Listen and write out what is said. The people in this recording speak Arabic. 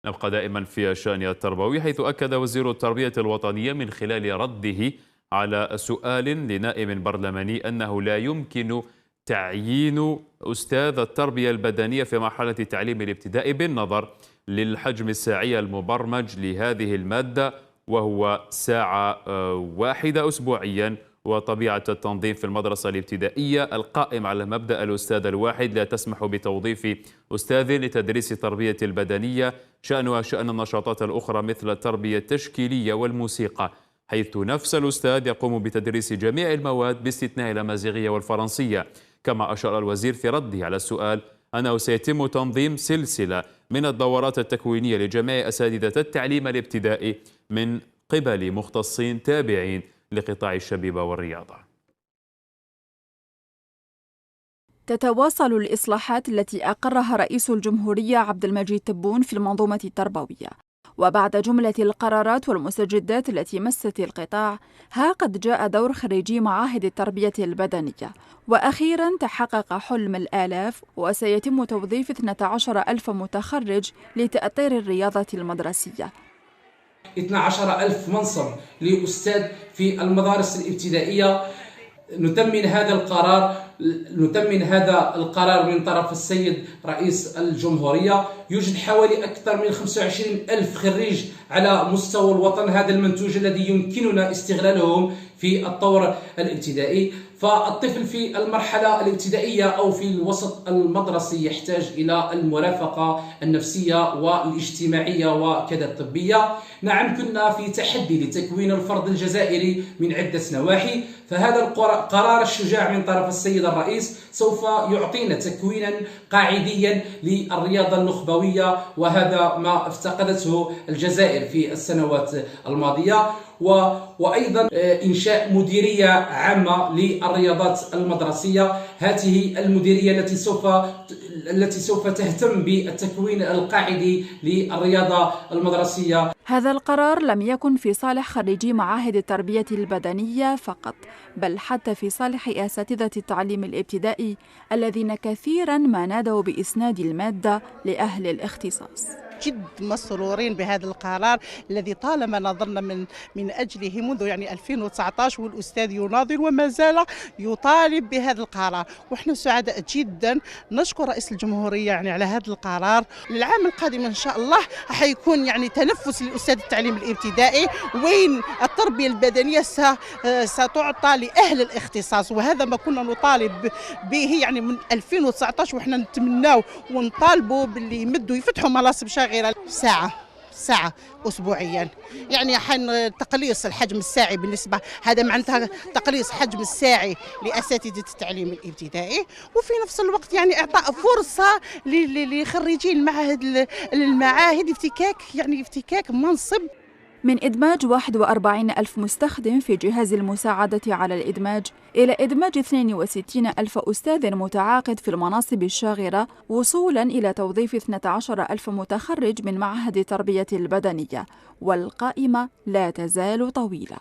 نبقى دائما في الشأن التربوي، حيث أكد وزير التربية الوطنية من خلال رده على سؤال لنائب برلماني أنه لا يمكن تعيين أستاذ التربية البدنية في مرحلة التعليم الابتدائي بالنظر للحجم الساعي المبرمج لهذه المادة، وهو ساعة واحدة أسبوعيا، وطبيعة التنظيم في المدرسة الابتدائية القائم على مبدأ الأستاذ الواحد لا تسمح بتوظيف أستاذ لتدريس التربية البدنية شأنها شأن النشاطات الأخرى مثل التربية التشكيلية والموسيقى، حيث نفس الأستاذ يقوم بتدريس جميع المواد باستثناء الأمازيغية والفرنسية. كما أشار الوزير في رده على السؤال أنه سيتم تنظيم سلسلة من الدورات التكوينية لجميع أساتذة التعليم الابتدائي من قبل مختصين تابعين لقطاع الشبيبة والرياضة. تتواصل الإصلاحات التي أقرها رئيس الجمهورية عبد المجيد تبون في المنظومة التربوية، وبعد جملة القرارات والمستجدات التي مست القطاع، ها قد جاء دور خريجي معاهد التربية البدنية، وأخيرا تحقق حلم الآلاف، وسيتم توظيف 12,000 متخرج لتأطير الرياضة المدرسية. 12,000 منصب لأستاذ في المدارس الابتدائية. نثمن هذا القرار من طرف السيد رئيس الجمهورية. يوجد حوالي أكثر من 25,000 خريج على مستوى الوطن، هذا المنتوج الذي يمكننا استغلالهم في الطور الابتدائي. فالطفل في المرحلة الابتدائية أو في الوسط المدرسي يحتاج إلى المرافقة النفسية والاجتماعية وكذا الطبية. نعم، كنا في تحدي لتكوين الفرد الجزائري من عدة نواحي، فهذا القرار الشجاع من طرف السيد الرئيس سوف يعطينا تكوينا قاعديا للرياضة النخبوية، وهذا ما افتقدته الجزائر في السنوات الماضية. وأيضا إنشاء مديرية عامة للرياضات المدرسية، هذه المديرية التي سوف تهتم بالتكوين القاعدي للرياضة المدرسية. هذا القرار لم يكن في صالح خريجي معاهد التربية البدنية فقط، بل حتى في صالح أساتذة التعليم الابتدائي الذين كثيرا ما نادوا بإسناد المادة لأهل الاختصاص. جد مسرورين بهذا القرار الذي طالما نظرنا من أجله منذ 2019، والأستاذ يناضل وما زال يطالب بهذا القرار، ونحن سعداء جدا. نشكر رئيس الجمهورية على هذا القرار. العام القادم إن شاء الله حيكون تنفس للأستاذ التعليم الابتدائي، وين التربية البدنية ستعطى لأهل الاختصاص، وهذا ما كنا نطالب به من 2019، وإحنا نتمناو ونطالبوا باللي يمدوا يفتحوا مناصب شاغرة ساعة أسبوعيا، حين تقليص الحجم الساعي بالنسبة، هذا معناتها تقليص حجم الساعي لأساتذة التعليم الابتدائي، وفي نفس الوقت إعطاء فرصة لخريجي المعاهد افتكاك منصب. من إدماج 41,000 مستخدم في جهاز المساعدة على الإدماج إلى إدماج 62,000 أستاذ متعاقد في المناصب الشاغرة، وصولاً إلى توظيف 12,000 متخرج من معهد التربية البدنية، والقائمة لا تزال طويلة.